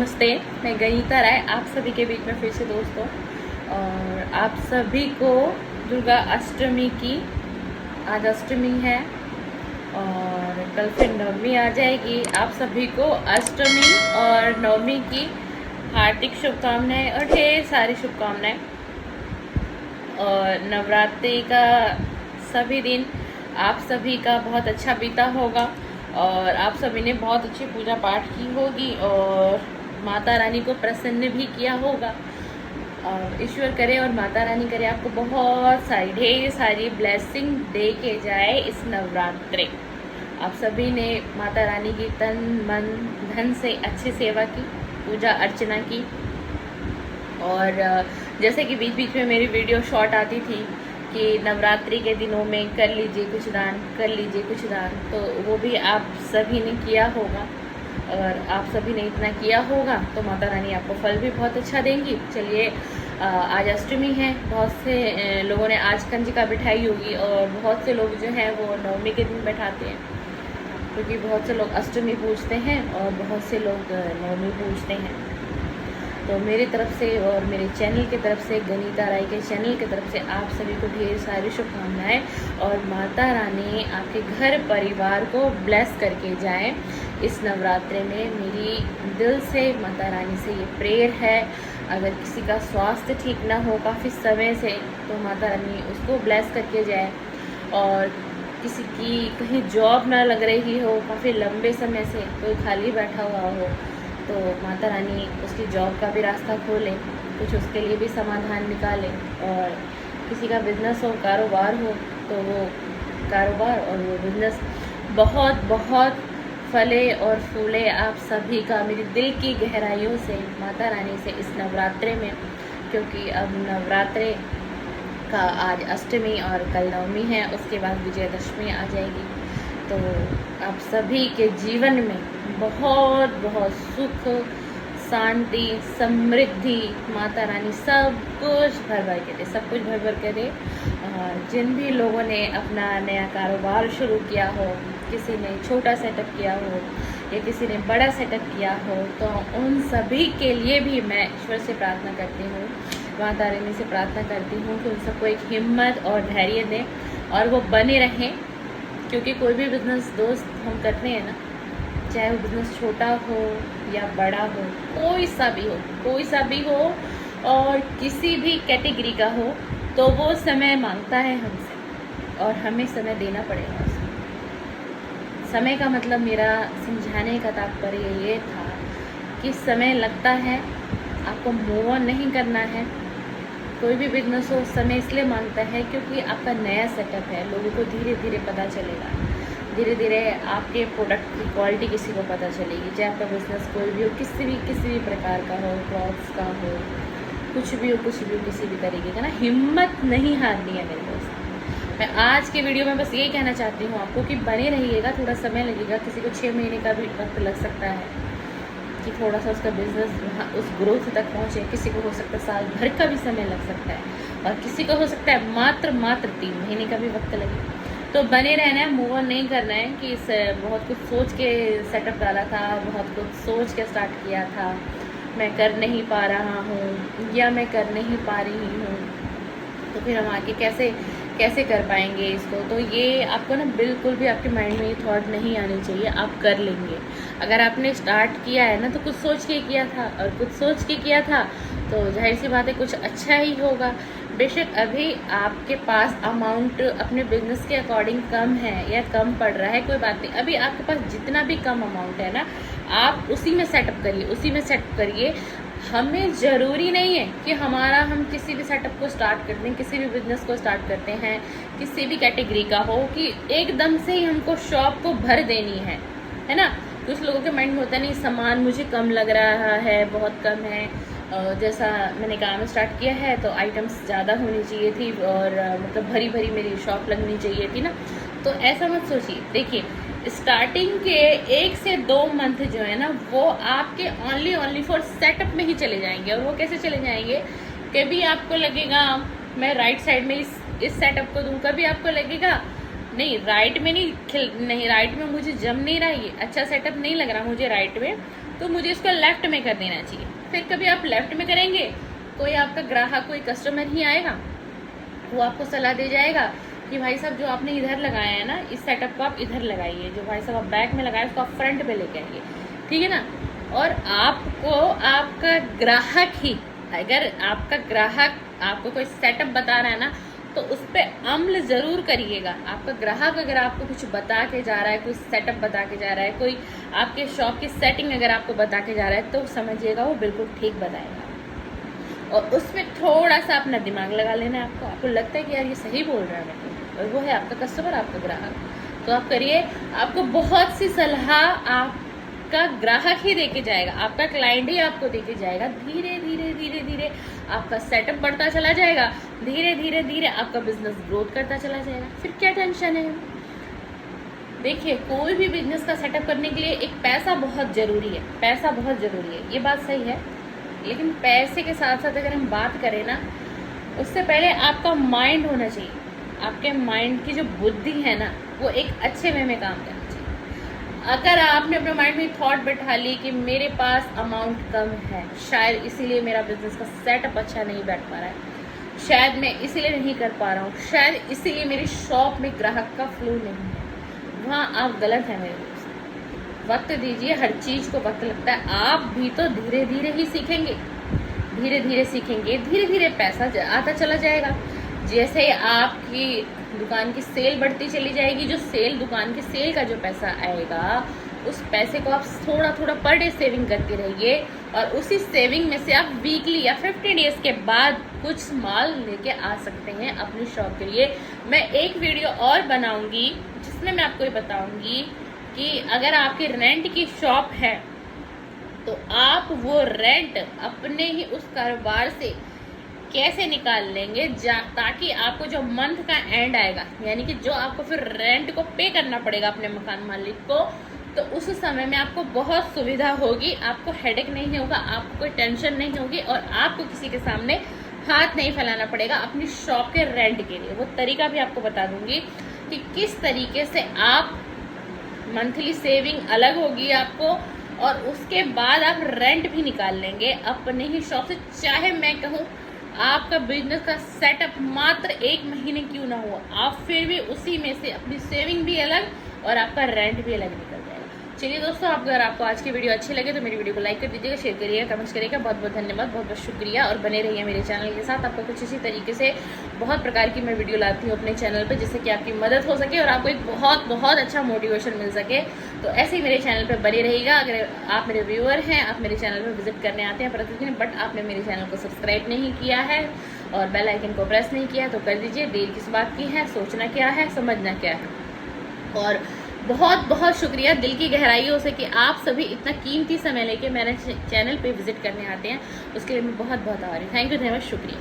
नमस्ते, मैं गनीता राय आप सभी के बीच में फिर से दोस्तों। और आप सभी को दुर्गा अष्टमी की, आज अष्टमी है और कल फिर नवमी आ जाएगी। आप सभी को अष्टमी और नवमी की हार्दिक शुभकामनाएं और ढेर सारी शुभकामनाएं। और नवरात्रि का सभी दिन आप सभी का बहुत अच्छा बीता होगा और आप सभी ने बहुत अच्छी पूजा पाठ की होगी और माता रानी को प्रसन्न भी किया होगा। और ईश्वर करे और माता रानी करे आपको बहुत सारी ढेर सारी ब्लेसिंग दे के जाए इस नवरात्रि। आप सभी ने माता रानी की तन मन धन से अच्छी सेवा की, पूजा अर्चना की। और जैसे कि बीच बीच में मेरी वीडियो शॉर्ट आती थी कि नवरात्रि के दिनों में कर लीजिए कुछ दान, कर लीजिए कुछ दान, तो वो भी आप सभी ने किया होगा। और आप सभी ने इतना किया होगा तो माता रानी आपको फल भी बहुत अच्छा देंगी। चलिए, आज अष्टमी है, बहुत से लोगों ने आज कंजका बिठाई होगी और बहुत से लोग जो हैं वो नवमी के दिन बैठाते हैं, क्योंकि बहुत से लोग अष्टमी पूजते हैं और बहुत से लोग नवमी पूजते हैं। तो मेरी तरफ से और मेरे चैनल की तरफ से, गनीता राय के चैनल की तरफ से आप सभी को ढेर सारी शुभकामनाएं और माता रानी आपके घर परिवार को ब्लेस करके जाएं इस नवरात्रि में। मेरी दिल से माता रानी से ये प्रेयर है, अगर किसी का स्वास्थ्य ठीक ना हो काफ़ी समय से तो माता रानी उसको ब्लेस करके जाए। और किसी की कहीं जॉब ना लग रही हो काफ़ी लंबे समय से, कोई खाली बैठा हुआ हो, तो माता रानी उसकी जॉब का भी रास्ता खोले, कुछ उसके लिए भी समाधान निकाले। और किसी का बिजनेस हो, कारोबार हो, तो वो कारोबार और वो बिजनेस बहुत बहुत फले और फूले आप सभी का मेरी दिल की गहराइयों से माता रानी से इस नवरात्रि में। क्योंकि अब नवरात्रि का आज अष्टमी और कल नवमी है, उसके बाद विजयदशमी आ जाएगी। तो आप सभी के जीवन में बहुत बहुत सुख, शांति, समृद्धि माता रानी सब कुछ भर भर के दे, सब कुछ भर भर के दे। जिन भी लोगों ने अपना नया कारोबार शुरू किया हो, किसी ने छोटा सेटअप किया हो या किसी ने बड़ा सेटअप किया हो, तो उन सभी के लिए भी मैं ईश्वर से प्रार्थना करती हूँ, माता रानी से प्रार्थना करती हूँ कि उन सबको एक हिम्मत और धैर्य दें और वो बने रहें। क्योंकि कोई भी बिज़नेस दोस्त हम करते हैं ना, चाहे वो बिज़नेस छोटा हो या बड़ा हो, कोई सा भी हो और किसी भी कैटेगरी का हो, तो वो समय मांगता है हमसे और हमें समय देना पड़ेगा उसको। समय का मतलब मेरा समझाने का तात्पर्य ये था कि समय लगता है, आपको मूव ऑन नहीं करना है। कोई भी बिजनेस हो समय इसलिए मांगता है क्योंकि आपका नया सेटअप है, लोगों को धीरे धीरे पता चलेगा, धीरे धीरे आपके प्रोडक्ट की क्वालिटी किसी को पता चलेगी। चाहे आपका बिजनेस कोई भी हो, किसी भी प्रकार का हो, क्लॉथ्स का हो, कुछ भी हो किसी भी तरीके का ना, हिम्मत नहीं हारनी है मेरे दोस्त। मैं आज के वीडियो में बस यही कहना चाहती हूँ आपको कि बने रहिएगा, थोड़ा समय लगेगा, किसी को 6 महीने का भी वक्त लग सकता है कि थोड़ा सा उसका बिजनेस वहाँ उस ग्रोथ तक पहुँचे, किसी को हो सकता है साल भर का भी समय लग सकता है और किसी को हो सकता है मात्र 3 महीने का भी वक्त लगे। तो बने रहना है, मूव ऑन नहीं करना है कि बहुत कुछ सोच के सेटअप डाला था, बहुत कुछ सोच के स्टार्ट किया था, मैं कर नहीं पा रहा हूँ या मैं कर नहीं पा रही हूँ, तो फिर हम आगे कैसे कर पाएंगे इसको। तो ये आपको ना बिल्कुल भी आपके माइंड में ये थॉट नहीं आनी चाहिए, आप कर लेंगे। अगर आपने स्टार्ट किया है ना तो कुछ सोच के किया था, और कुछ सोच के किया था तो जाहिर सी बात है कुछ अच्छा ही होगा। बेशक अभी आपके पास अमाउंट अपने बिजनेस के अकॉर्डिंग कम है या कम पड़ रहा है, कोई बात नहीं, अभी आपके पास जितना भी कम अमाउंट है ना, आप उसी में सेटअप करिए, हमें ज़रूरी नहीं है कि हम किसी भी सेटअप को स्टार्ट करते हैं, किसी भी बिजनेस को स्टार्ट करते हैं, किसी भी कैटेगरी का हो, कि एकदम से ही हमको शॉप को भर देनी है ना। कुछ लोगों के माइंड में होता है नहीं, सामान मुझे कम लग रहा है, बहुत कम है, जैसा मैंने काम स्टार्ट किया है तो आइटम्स ज़्यादा होनी चाहिए थी और मतलब भरी भरी मेरी शॉप लगनी चाहिए थी ना। तो ऐसा मत सोचिए। देखिए, स्टार्टिंग के 1 से 2 मंथ जो है ना, वो आपके ओनली फॉर सेटअप में ही चले जाएंगे। और वो कैसे चले जाएंगे, कभी आपको लगेगा मैं राइट साइड में इस सेटअप को दूँ, कभी आपको लगेगा नहीं राइट में मुझे जम नहीं रहा, ये अच्छा सेटअप नहीं लग रहा मुझे राइट में, तो मुझे इसको लेफ्ट में कर देना चाहिए। फिर कभी आप लेफ्ट में करेंगे, कोई आपका ग्राहक, कोई कस्टमर ही आएगा, वो आपको सलाह दे जाएगा कि भाई साहब जो आपने इधर लगाया है ना, इस सेटअप को आप इधर लगाइए, जो भाई साहब आप बैक में लगाए उसको आप फ्रंट पे लेके आइए, ठीक है ना। और आपको आपका ग्राहक ही, अगर आपका ग्राहक आपको कोई सेटअप बता रहा है ना, तो उस पर अमल ज़रूर करिएगा। आपका ग्राहक अगर आपको कुछ बता के जा रहा है, कोई सेटअप बता के जा रहा है, कोई आपके शॉप की सेटिंग अगर आपको बता के जा रहा है, तो समझिएगा वो बिल्कुल ठीक बताएगा। और उसमें थोड़ा सा अपना दिमाग लगा लेना है आपको। आपको लगता है कि यार ये सही बोल रहा है मतलब, और वो है आपका कस्टमर, आपका ग्राहक, तो आप करिए। आपको बहुत सी सलाह आपका ग्राहक ही देके जाएगा, आपका क्लाइंट ही आपको देके जाएगा। धीरे धीरे धीरे धीरे आपका सेटअप बढ़ता चला जाएगा, धीरे धीरे धीरे आपका बिजनेस ग्रोथ करता चला जाएगा। फिर क्या टेंशन है। देखिए, कोई भी बिजनेस का सेटअप करने के लिए एक पैसा बहुत ज़रूरी है, पैसा बहुत ज़रूरी है, ये बात सही है। लेकिन पैसे के साथ साथ अगर हम बात करें ना, उससे पहले आपका माइंड होना चाहिए। आपके माइंड की जो बुद्धि है ना, वो एक अच्छे वे में काम करना चाहिए। अगर आपने अपने माइंड में थॉट बैठा ली कि मेरे पास अमाउंट कम है, शायद इसीलिए मेरा बिजनेस का सेटअप अच्छा नहीं बैठ पा रहा है, शायद मैं इसीलिए नहीं कर पा रहा हूँ, शायद इसीलिए मेरी शॉप में ग्राहक का फ्लो नहीं है, वहाँ आप गलत हैं मेरे दोस्त। वक्त दीजिए, हर चीज़ को वक्त लगता है। आप भी तो धीरे धीरे ही सीखेंगे, धीरे धीरे सीखेंगे, धीरे धीरे पैसा आता चला जाएगा। जैसे आपकी दुकान की सेल बढ़ती चली जाएगी, जो सेल, दुकान की सेल का जो पैसा आएगा, उस पैसे को आप थोड़ा थोड़ा पर डे सेविंग करते रहिए, और उसी सेविंग में से आप वीकली या 50 डेज के बाद कुछ माल लेके आ सकते हैं अपनी शॉप के लिए। मैं एक वीडियो और बनाऊंगी जिसमें मैं आपको ये बताऊंगी कि अगर आपकी रेंट की शॉप है तो आप वो रेंट अपने ही उस कारोबार से कैसे निकाल लेंगे, ताकि आपको जो मंथ का एंड आएगा, यानी कि जो आपको फिर रेंट को पे करना पड़ेगा अपने मकान मालिक को, तो उस समय में आपको बहुत सुविधा होगी, आपको हेडेक नहीं होगा, आपको कोई टेंशन नहीं होगी, और आपको किसी के सामने हाथ नहीं फैलाना पड़ेगा अपनी शॉप के रेंट के लिए। वो तरीका भी आपको बता दूंगी कि किस तरीके से आप मंथली सेविंग अलग होगी आपको, और उसके बाद आप रेंट भी निकाल लेंगे अपने ही शॉप से। चाहे मैं कहूँ आपका बिजनेस का सेटअप मात्र 1 महीने क्यों ना हुआ, आप फिर भी उसी में से अपनी सेविंग भी अलग और आपका रेंट भी अलग निकल जाएगा। चलिए दोस्तों, अगर आपको आज की वीडियो अच्छी लगे तो मेरी वीडियो को लाइक कर दीजिएगा, शेयर करिएगा, कमेंट्स करिएगा। बहुत बहुत धन्यवाद, बहुत बहुत शुक्रिया, और बने रहिए मेरे चैनल के साथ। आपको कुछ इसी तरीके से बहुत प्रकार की मैं वीडियो लाती हूँ अपने चैनल पर, जिससे कि आपकी मदद हो सके और आपको एक बहुत बहुत अच्छा मोटिवेशन मिल सके। तो ऐसे ही मेरे चैनल पर बने रहिएगा। अगर आप मेरे व्यूअर हैं, आप मेरे चैनल पर विजिट करने आते हैं प्रतिदिन, बट आपने मेरे चैनल को सब्सक्राइब नहीं किया है और बेल आइकन को प्रेस नहीं किया, तो कर दीजिए। देर किस बात की है, सोचना क्या है, समझना क्या है। और बहुत बहुत शुक्रिया दिल की गहराइयों से कि आप सभी इतना कीमती समय लेके मेरे चैनल पे विजिट करने आते हैं, उसके लिए मैं बहुत बहुत आभारी हूँ। थैंक यू, धन्यवाद, शुक्रिया।